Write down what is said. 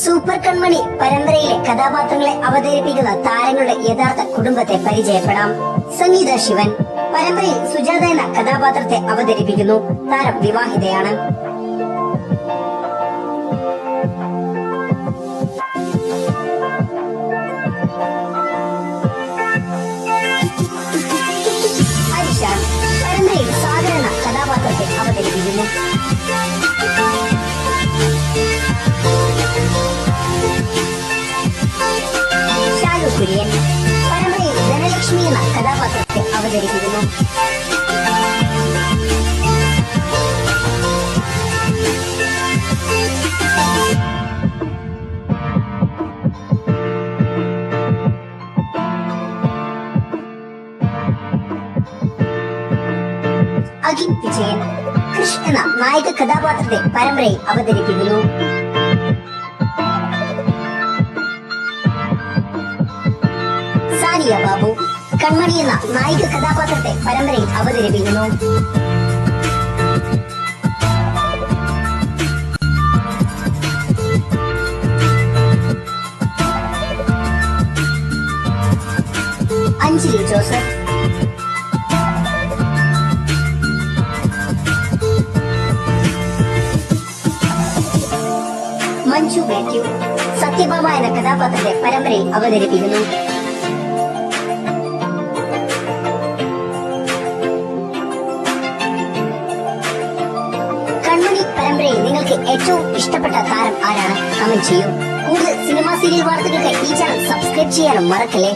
Super കൺമണി പരമ്പരയിലെ കഥാപാത്രങ്ങളെ അവതരിപ്പിക്കുന്ന താരങ്ങളുടെ യഥാർത്ഥ കുടുംബത്തെ പരിചയപ്പെടാം. സംഗീത ശിവൻ പരമ്പരയിൽ സുജാത എന്ന കഥാപാത്രത്തെ അവതരിപ്പിക്കുന്നു. താരം വിവാഹിതയാണ്. ഹരിശാൻ പരമ്പരയിൽ സാഗർ എന്ന കഥാപാത്രത്തെ അവതരിപ്പിക്കുന്നു. കുര്യൻ പരമ്പരയിൽ ധനലക്ഷ്മി എന്ന കഥാപാത്രത്തെ അവതരിപ്പിക്കുന്നു. അഖിൽ വിജയൻ കൃഷ് എന്ന നായിക കഥാപാത്രത്തെ പരമ്പരയിൽ അവതരിപ്പിക്കുന്നു. സാനിയ ബാബു കൺമണി എന്ന നായിക കഥാപാത്രത്തെ പരമ്പരയിൽ അവതരിപ്പിക്കുന്നു. അഞ്ജലി ജോസഫ് മഞ്ജു മാത്യു സത്യഭാമ എന്ന കഥാപാത്രത്തെ പരമ്പരയിൽ അവതരിപ്പിക്കുന്നു. കൺമണി പരമ്പരയിൽ നിങ്ങൾക്ക് ഏറ്റവും ഇഷ്ടപ്പെട്ട താരം ആരാണ്? കമന്റ് ചെയ്യൂ. കൂടുതൽ സിനിമാ സീരിയൽ വാർത്തകൾക്ക് ഈ ചാനൽ സബ്സ്ക്രൈബ് ചെയ്യാനും മറക്കല്ലേ.